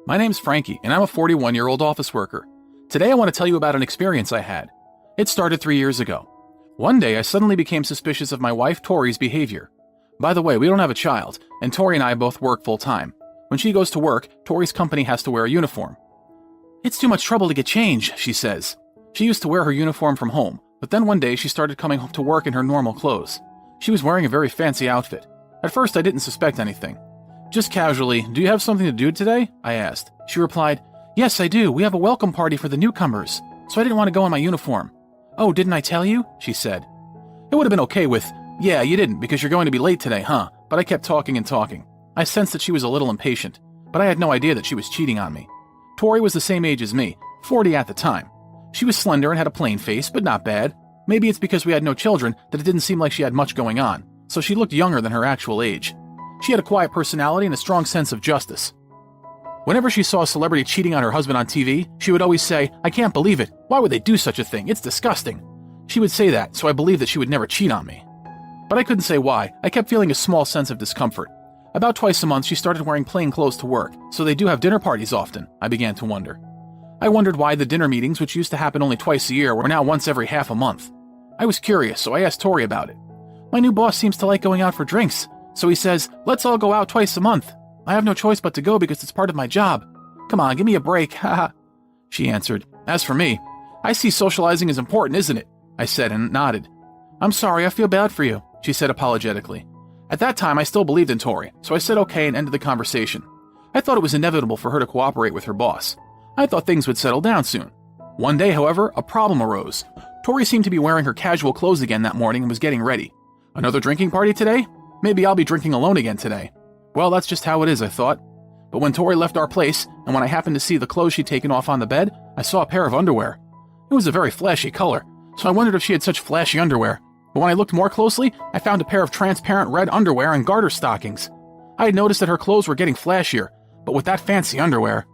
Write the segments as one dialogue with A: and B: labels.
A: My name's Frankie, and I'm a 41-year-old office worker. Today I want to tell you about an experience I had. It started 3 years ago. One day I suddenly became suspicious of my wife Tori's behavior. By the way, we don't have a child, and Tori and I both work full-time. When she goes to work, Tori's company has to wear a uniform. "It's too much trouble to get changed," she says. She used to wear her uniform from home, but then one day she started coming home to work in her normal clothes. She was wearing a very fancy outfit. At first I didn't suspect anything. Just casually, "Do you have something to do today?" I asked. She replied, "Yes, I do. We have a welcome party for the newcomers, so I didn't want to go in my uniform." "Oh, didn't I tell you?" she said. It would have been okay with, "Yeah, you didn't because you're going to be late today, huh?" But I kept talking and talking. I sensed that she was a little impatient, but I had no idea that she was cheating on me. Tori was the same age as me, 40 at the time. She was slender and had a plain face, but not bad. Maybe it's because we had no children that it didn't seem like she had much going on, so she looked younger than her actual age. She had a quiet personality and a strong sense of justice. Whenever she saw a celebrity cheating on her husband on TV, she would always say, "I can't believe it. Why would they do such a thing? It's disgusting." She would say that, so I believed that she would never cheat on me. But I couldn't say why. I kept feeling a small sense of discomfort. About twice a month, she started wearing plain clothes to work, so they do have dinner parties often, I began to wonder. I wondered why the dinner meetings, which used to happen only twice a year, were now once every half a month. I was curious, so I asked Tori about it. "My new boss seems to like going out for drinks, so he says, 'Let's all go out twice a month.' I have no choice but to go because it's part of my job. Come on, give me a break, haha," she answered. "As for me, I see socializing as important, isn't it?" I said and nodded. "I'm sorry, I feel bad for you," she said apologetically. At that time, I still believed in Tori, so I said okay and ended the conversation. I thought it was inevitable for her to cooperate with her boss. I thought things would settle down soon. One day, however, a problem arose. Tori seemed to be wearing her casual clothes again that morning and was getting ready. Another drinking party today? Maybe I'll be drinking alone again today. Well, that's just how it is, I thought. But when Tori left our place, and when I happened to see the clothes she'd taken off on the bed, I saw a pair of underwear. It was a very flashy color, so I wondered if she had such flashy underwear. But when I looked more closely, I found a pair of transparent red underwear and garter stockings. I had noticed that her clothes were getting flashier, but with that fancy underwear.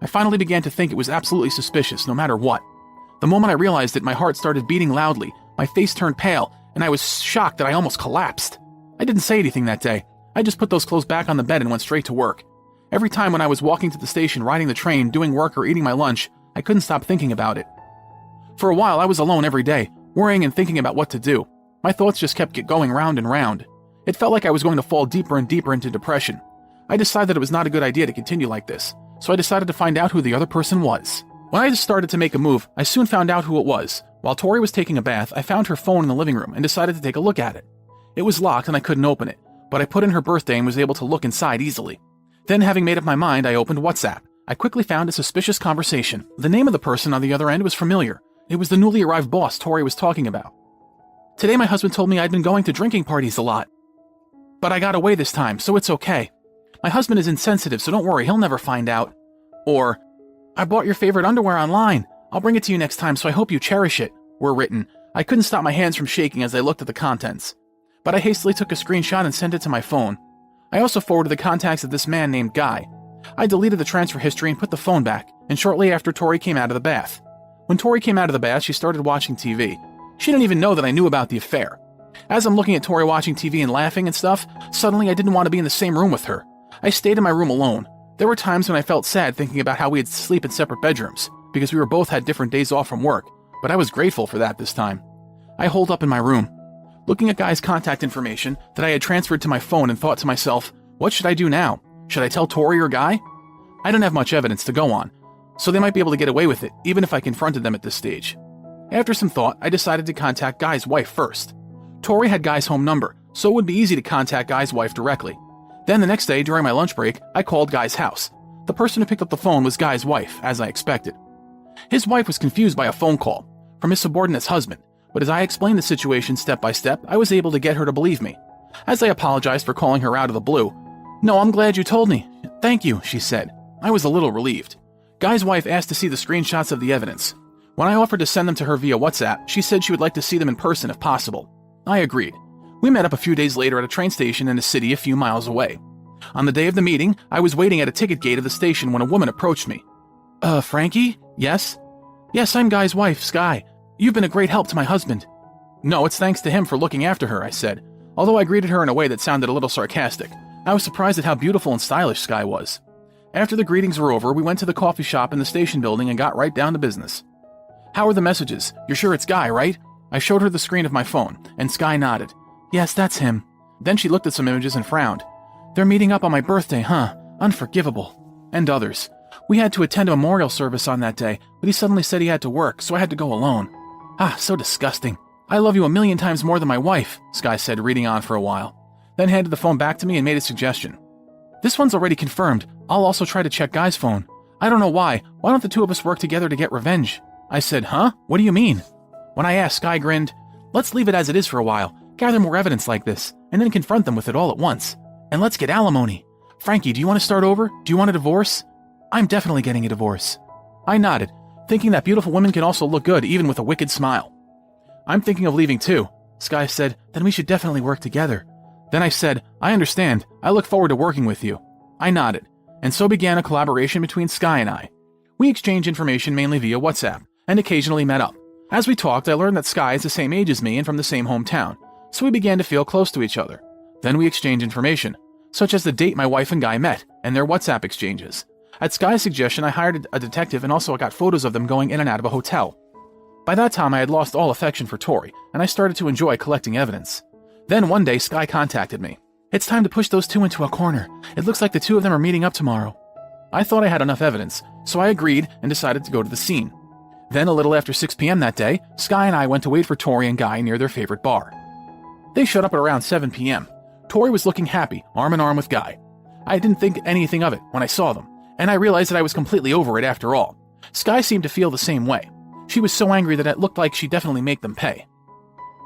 A: I finally began to think it was absolutely suspicious, no matter what. The moment I realized it, my heart started beating loudly, my face turned pale, and I was shocked that I almost collapsed. I didn't say anything that day. I just put those clothes back on the bed and went straight to work. Every time when I was walking to the station, riding the train, doing work, or eating my lunch, I couldn't stop thinking about it. For a while, I was alone every day, worrying and thinking about what to do. My thoughts just kept going round and round. It felt like I was going to fall deeper and deeper into depression. I decided it was not a good idea to continue like this, so I decided to find out who the other person was. When I just started to make a move, I soon found out who it was. While Tori was taking a bath, I found her phone in the living room and decided to take a look at it. It was locked and I couldn't open it, but I put in her birthday and was able to look inside easily. Then, having made up my mind, I opened WhatsApp. I quickly found a suspicious conversation. The name of the person on the other end was familiar. It was the newly arrived boss Tori was talking about. "Today my husband told me I'd been going to drinking parties a lot. But I got away this time, so it's okay. My husband is insensitive, so don't worry, he'll never find out." Or, "I bought your favorite underwear online. I'll bring it to you next time, so I hope you cherish it," were written. I couldn't stop my hands from shaking as I looked at the contents. But I hastily took a screenshot and sent it to my phone. I also forwarded the contacts of this man named Guy. I deleted the transfer history and put the phone back, and shortly after Tori came out of the bath. When Tori came out of the bath, she started watching TV. She didn't even know that I knew about the affair. As I'm looking at Tori watching TV and laughing and stuff, suddenly I didn't want to be in the same room with her. I stayed in my room alone. There were times when I felt sad thinking about how we had to sleep in separate bedrooms, because we were both had different days off from work, but I was grateful for that this time. I holed up in my room, looking at Guy's contact information that I had transferred to my phone, and thought to myself, what should I do now? Should I tell Tori or Guy? I don't have much evidence to go on, so they might be able to get away with it, even if I confronted them at this stage. After some thought, I decided to contact Guy's wife first. Tori had Guy's home number, so it would be easy to contact Guy's wife directly. Then the next day, during my lunch break, I called Guy's house. The person who picked up the phone was Guy's wife, as I expected. His wife was confused by a phone call from his subordinate's husband, but as I explained the situation step by step, I was able to get her to believe me. As I apologized for calling her out of the blue, "No, I'm glad you told me. Thank you," she said. I was a little relieved. Guy's wife asked to see the screenshots of the evidence. When I offered to send them to her via WhatsApp, she said she would like to see them in person if possible. I agreed. We met up a few days later at a train station in a city a few miles away. On the day of the meeting, I was waiting at a ticket gate of the station when a woman approached me. Frankie? Yes? Yes, I'm Guy's wife, Sky. You've been a great help to my husband." "No, it's thanks to him for looking after her," I said, although I greeted her in a way that sounded a little sarcastic. I was surprised at how beautiful and stylish Sky was. After the greetings were over, we went to the coffee shop in the station building and got right down to business. How are the messages? You're sure it's Guy, right? I showed her the screen of my phone, and Sky nodded. Yes, that's him. Then she looked at some images and frowned. They're meeting up on my birthday, huh? Unforgivable. And others. We had to attend a memorial service on that day, but he suddenly said he had to work, so I had to go alone. Ah, so disgusting. I love you 1,000,000 times more than my wife, Sky said, reading on for a while. Then handed the phone back to me and made a suggestion. This one's already confirmed. I'll also try to check Guy's phone. I don't know why. Why don't the two of us work together to get revenge? I said, huh? What do you mean? When I asked, Sky grinned. Let's leave it as it is for a while, gather more evidence like this, and then confront them with it all at once. And let's get alimony. Frankie, do you want to start over? Do you want a divorce? I'm definitely getting a divorce. I nodded, thinking that beautiful women can also look good even with a wicked smile. I'm thinking of leaving too. Sky said, then we should definitely work together. Then I said, I understand. I look forward to working with you. I nodded, and so began a collaboration between Sky and I. We exchanged information mainly via WhatsApp, and occasionally met up. As we talked, I learned that Sky is the same age as me and from the same hometown, so we began to feel close to each other. Then we exchanged information, such as the date my wife and Guy met, and their WhatsApp exchanges. At Sky's suggestion, I hired a detective and also got photos of them going in and out of a hotel. By that time, I had lost all affection for Tori, and I started to enjoy collecting evidence. Then one day, Sky contacted me. It's time to push those two into a corner. It looks like the two of them are meeting up tomorrow. I thought I had enough evidence, so I agreed and decided to go to the scene. Then, a little after 6 p.m. that day, Sky and I went to wait for Tori and Guy near their favorite bar. They showed up at around 7 p.m. Tori was looking happy, arm in arm with Guy. I didn't think anything of it when I saw them, and I realized that I was completely over it after all. Sky seemed to feel the same way. She was so angry that it looked like she'd definitely make them pay.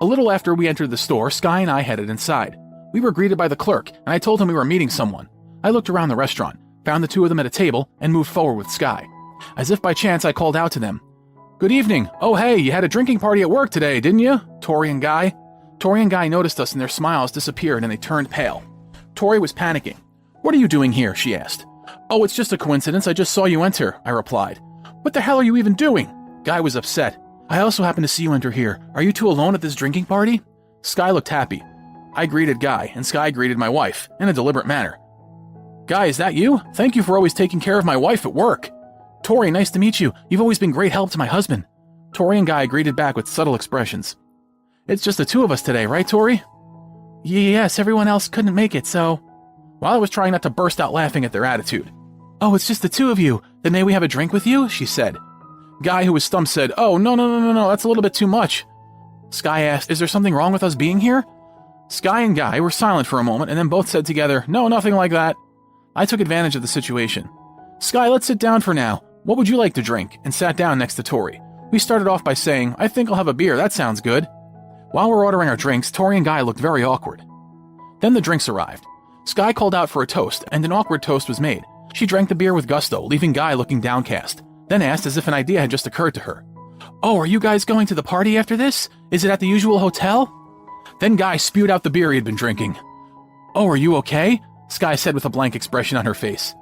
A: A little after we entered the store, Sky and I headed inside. We were greeted by the clerk, and I told him we were meeting someone. I looked around the restaurant, found the two of them at a table, and moved forward with Sky. As if by chance, I called out to them. Good evening. Oh, hey, you had a drinking party at work today, didn't you? Tori and Guy. Tori and Guy noticed us and their smiles disappeared and they turned pale. Tori was panicking. What are you doing here? She asked. Oh, it's just a coincidence. I just saw you enter, I replied. What the hell are you even doing? Guy was upset. I also happened to see you enter here. Are you two alone at this drinking party? Sky looked happy. I greeted Guy, and Sky greeted my wife, in a deliberate manner. Guy, is that you? Thank you for always taking care of my wife at work. Tori, nice to meet you. You've always been great help to my husband. Tori and Guy greeted back with subtle expressions. It's just the two of us today, right, Tori? Yes, everyone else couldn't make it, so... While I was trying not to burst out laughing at their attitude. Oh, it's just the two of you. Then may we have a drink with you? She said. Guy, who was stumped, said, Oh, no, that's a little bit too much. Sky asked, Is there something wrong with us being here? Sky and Guy were silent for a moment and then both said together, No, nothing like that. I took advantage of the situation. Sky, let's sit down for now. What would you like to drink? And sat down next to Tori. We started off by saying, I think I'll have a beer, that sounds good. While we're ordering our drinks, Tori and Guy looked very awkward. Then the drinks arrived. Sky called out for a toast, and an awkward toast was made. She drank the beer with gusto, leaving Guy looking downcast, then asked as if an idea had just occurred to her. Oh, are you guys going to the party after this? Is it at the usual hotel? Then Guy spewed out the beer he had been drinking. Oh, are you okay? Sky said with a blank expression on her face.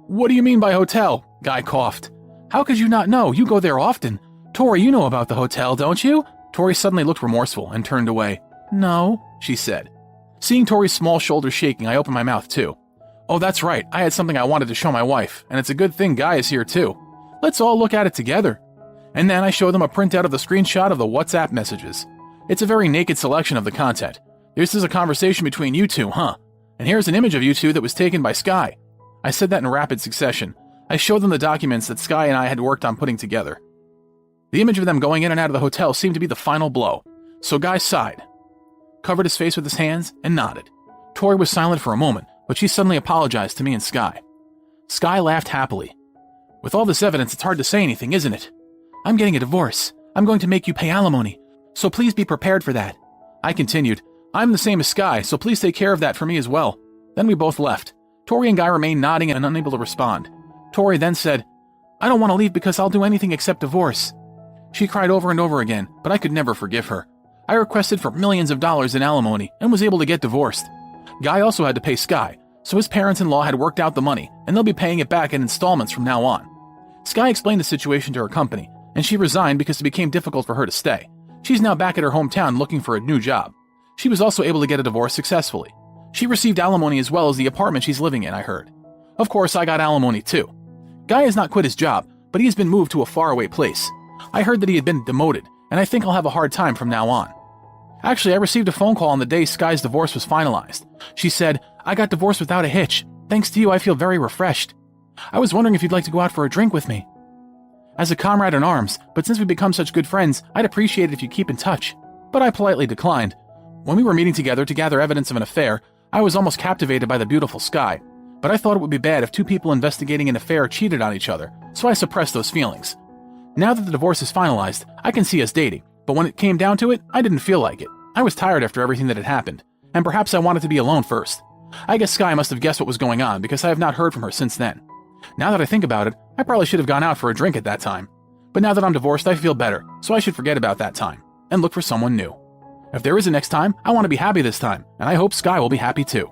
A: What do you mean by hotel? Guy coughed. How could you not know? You go there often. Tori, you know about the hotel, don't you? Tori suddenly looked remorseful and turned away. No, she said. Seeing Tori's small shoulders shaking, I opened my mouth too. Oh, that's right. I had something I wanted to show my wife, and it's a good thing Guy is here too. Let's all look at it together. And then I showed them a printout of the screenshot of the WhatsApp messages. It's a very naked selection of the content. This is a conversation between you two, huh? And here's an image of you two that was taken by Sky. I said that in rapid succession. I showed them the documents that Sky and I had worked on putting together. The image of them going in and out of the hotel seemed to be the final blow. So Guy sighed, covered his face with his hands, and nodded. Tori was silent for a moment, but she suddenly apologized to me and Sky. Sky laughed happily. With all this evidence, it's hard to say anything, isn't it? I'm getting a divorce. I'm going to make you pay alimony. So please be prepared for that. I continued, I'm the same as Sky, so please take care of that for me as well. Then we both left. Tori and Guy remained nodding and unable to respond. Tori then said, I don't want to leave because I'll do anything except divorce. She cried over and over again, but I could never forgive her. I requested for millions of dollars in alimony and was able to get divorced. Guy also had to pay Sky, so his parents-in-law had worked out the money, and they'll be paying it back in installments from now on. Sky explained the situation to her company, and she resigned because it became difficult for her to stay. She's now back at her hometown looking for a new job. She was also able to get a divorce successfully. She received alimony as well as the apartment she's living in, I heard. Of course, I got alimony too. Guy has not quit his job, but he has been moved to a faraway place. I heard that he had been demoted, and I think I'll have a hard time from now on. Actually, I received a phone call on the day Sky's divorce was finalized. She said, "I got divorced without a hitch. Thanks to you, I feel very refreshed. I was wondering if you'd like to go out for a drink with me." As a comrade in arms, but since we've become such good friends, I'd appreciate it if you keep in touch. But I politely declined. When we were meeting together to gather evidence of an affair, I was almost captivated by the beautiful Sky. But I thought it would be bad if two people investigating an affair cheated on each other, so I suppressed those feelings. Now that the divorce is finalized, I can see us dating, but when it came down to it, I didn't feel like it. I was tired after everything that had happened, and perhaps I wanted to be alone first. I guess Sky must have guessed what was going on because I have not heard from her since then. Now that I think about it, I probably should have gone out for a drink at that time. But now that I'm divorced, I feel better, so I should forget about that time and look for someone new. If there is a next time, I want to be happy this time, and I hope Sky will be happy too.